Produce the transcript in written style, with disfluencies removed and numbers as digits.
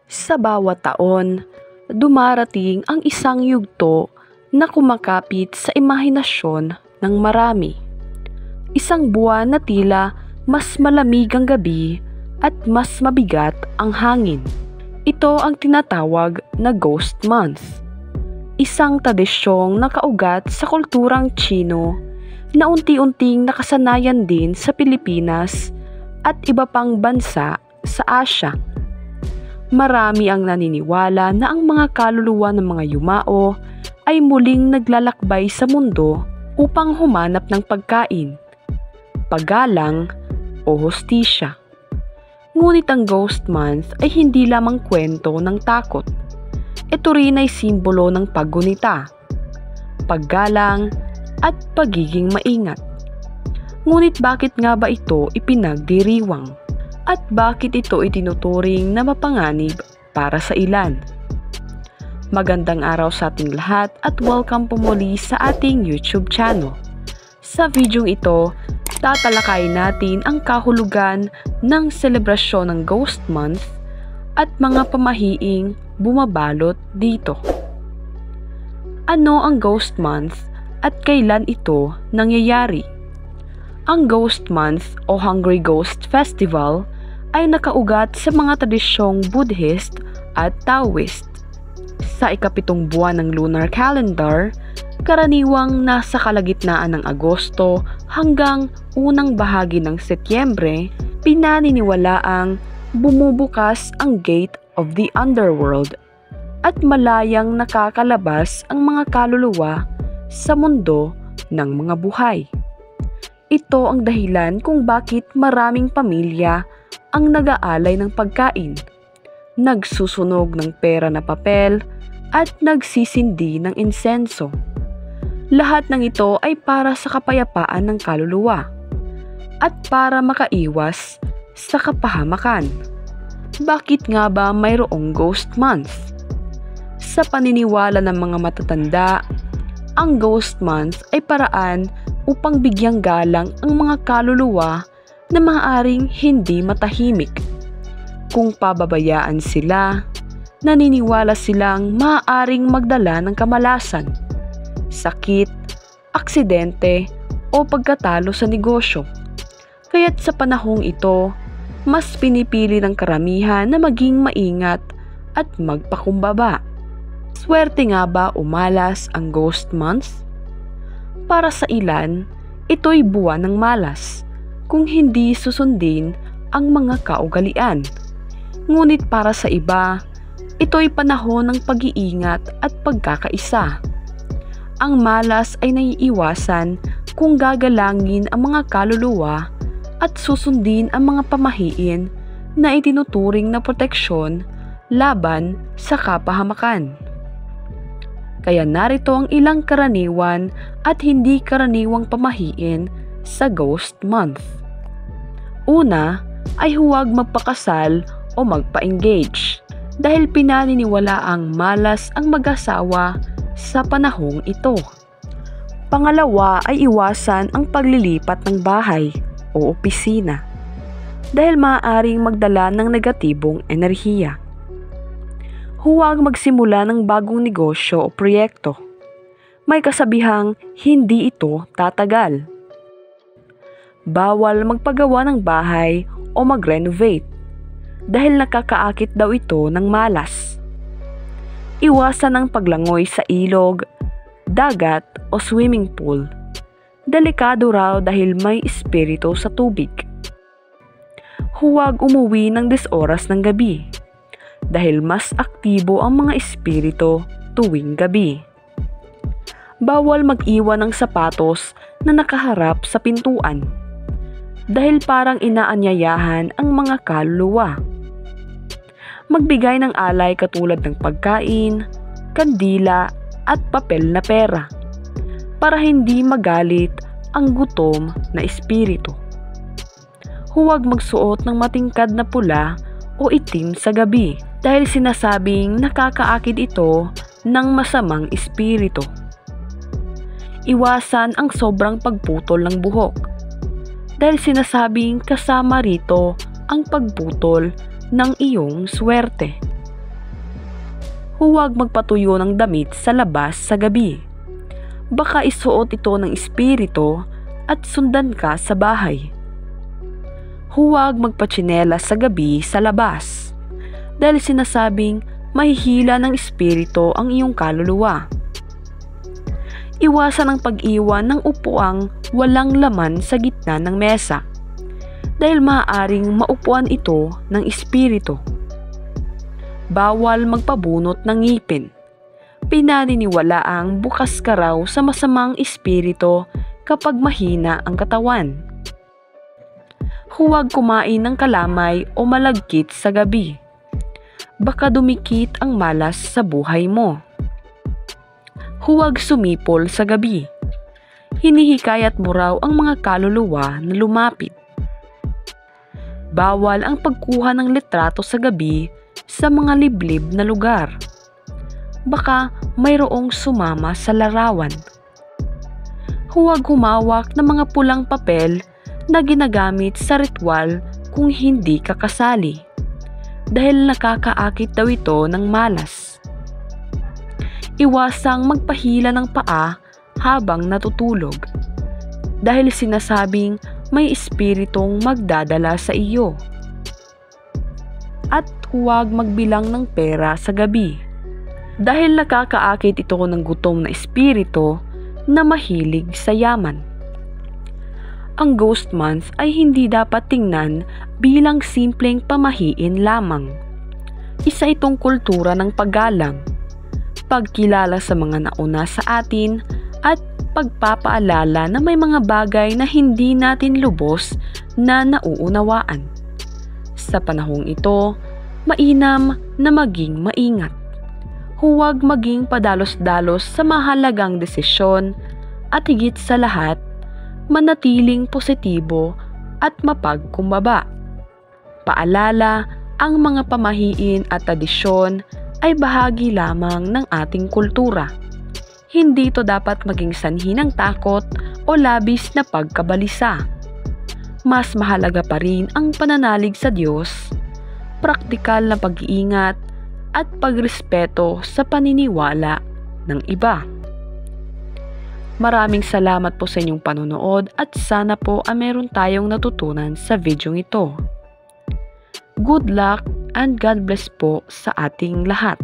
Sa bawat taon, dumarating ang isang yugto na kumakapit sa imahinasyon ng marami. Isang buwan na tila mas malamig ang gabi at mas mabigat ang hangin. Ito ang tinatawag na Ghost Month. Isang tradisyong nakaugat sa kulturang Tsino na unti-unting nakasanayan din sa Pilipinas at iba pang bansa sa Asya. Marami ang naniniwala na ang mga kaluluwa ng mga yumao ay muling naglalakbay sa mundo upang humanap ng pagkain, paggalang o hustisya. Ngunit ang Ghost Month ay hindi lamang kwento ng takot. Ito rin ay simbolo ng paggunita, paggalang at pagiging maingat. Ngunit bakit nga ba ito ipinagdiriwang? At bakit ito itinuturing na mapanganib para sa ilan? Magandang araw sa ating lahat at welcome po muli sa ating YouTube channel. Sa videong ito, tatalakayin natin ang kahulugan ng selebrasyon ng Ghost Month at mga pamahiing bumabalot dito. Ano ang Ghost Month at kailan ito nangyayari? Ang Ghost Month o Hungry Ghost Festival ay nakaugat sa mga tradisyong Buddhist at Taoist. Sa ikapitong buwan ng lunar calendar, karaniwang nasa kalagitnaan ng Agosto hanggang unang bahagi ng Setyembre, pinaniniwalaang bumubukas ang gate of the underworld at malayang nakakalabas ang mga kaluluwa sa mundo ng mga buhay. Ito ang dahilan kung bakit maraming pamilya ang nag-aalay ng pagkain, nagsusunog ng pera na papel, at nagsisindi ng insenso. Lahat ng ito ay para sa kapayapaan ng kaluluwa at para makaiwas sa kapahamakan. Bakit nga ba mayroong Ghost Month? Sa paniniwala ng mga matatanda, ang Ghost Month ay paraan upang bigyang galang ang mga kaluluwa na maaaring hindi matahimik. Kung pababayaan sila, naniniwala silang maaaring magdala ng kamalasan, sakit, aksidente o pagkatalo sa negosyo. Kaya't sa panahong ito, mas pinipili ng karamihan na maging maingat at magpakumbaba. Swerte nga ba umalas ang Ghost Month? Para sa ilan, ito'y buwan ng malas kung hindi susundin ang mga kaugalian. Ngunit para sa iba, ito'y panahon ng pag-iingat at pagkakaisa. Ang malas ay naiiwasan kung gagalangin ang mga kaluluwa at susundin ang mga pamahiin na itinuturing na proteksyon laban sa kapahamakan. Kaya narito ang ilang karaniwan at hindi karaniwang pamahiin sa Ghost Month. Una ay huwag magpakasal o magpa-engage dahil pinaniniwalaang malas ang mag-asawa sa panahong ito. Pangalawa ay iwasan ang paglilipat ng bahay o opisina dahil maaaring magdala ng negatibong enerhiya. Huwag magsimula ng bagong negosyo o proyekto. May kasabihang hindi ito tatagal. Bawal magpagawa ng bahay o mag-renovate dahil nakakaakit daw ito ng malas. Iwasan ang paglangoy sa ilog, dagat o swimming pool. Delikado raw dahil may espiritu sa tubig. Huwag umuwi ng 10 oras ng gabi dahil mas aktibo ang mga espiritu tuwing gabi. Bawal mag-iwan ng sapatos na nakaharap sa pintuan dahil parang inaanyayahan ang mga kaluluwa. Magbigay ng alay katulad ng pagkain, kandila at papel na pera para hindi magalit ang gutom na espiritu. Huwag magsuot ng matingkad na pula o itim sa gabi dahil sinasabing nakakaakit ito ng masamang espiritu. Iwasan ang sobrang pagputol ng buhok dahil sinasabing kasama rito ang pagputol ng iyong swerte. huwag magpatuyo ng damit sa labas sa gabi. Baka isuot ito ng espiritu at sundan ka sa bahay. Huwag magpatsinelas sa gabi sa labas, dahil sinasabing mahihila ng espiritu ang iyong kaluluwa. Iwasan ang pag-iwan ng upuang walang laman sa gitna ng mesa, dahil maaaring maupuan ito ng espiritu. Bawal magpabunot ng ngipin. Pinaniniwalaang bukas ka raw sa masamang espiritu kapag mahina ang katawan. Huwag kumain ng kalamay o malagkit sa gabi. Baka dumikit ang malas sa buhay mo. Huwag sumipol sa gabi. Hinihikayat mo raw ang mga kaluluwa na lumapit. Bawal ang pagkuha ng litrato sa gabi sa mga liblib na lugar. Baka mayroong sumama sa larawan. Huwag humawak ng mga pulang papel na ginagamit sa ritual kung hindi ka kasali, dahil nakakaakit daw ito ng malas. Iwasang magpahila ng paa habang natutulog, dahil sinasabing may espiritong magdadala sa iyo. At huwag magbilang ng pera sa gabi, dahil nakakaakit ito ng gutom na espiritu na mahilig sa yaman. Ang ghost month ay hindi dapat tingnan bilang simpleng pamahiin lamang. Isa itong kultura ng paggalang, pagkilala sa mga nauna sa atin, at pagpapaalala na may mga bagay na hindi natin lubos na nauunawaan. Sa panahong ito, mainam na maging maingat. Huwag maging padalos-dalos sa mahalagang desisyon, at higit sa lahat, manatiling positibo at mapagkumbaba. Paalala, ang mga pamahiin at tradisyon ay bahagi lamang ng ating kultura. Hindi ito dapat maging sanhi ng takot o labis na pagkabalisa. Mas mahalaga pa rin ang pananalig sa Diyos, praktikal na pag-iingat, at pagrespeto sa paniniwala ng iba. Maraming salamat po sa inyong panonood at sana po meron tayong natutunan sa video ito. Good luck and God bless po sa ating lahat.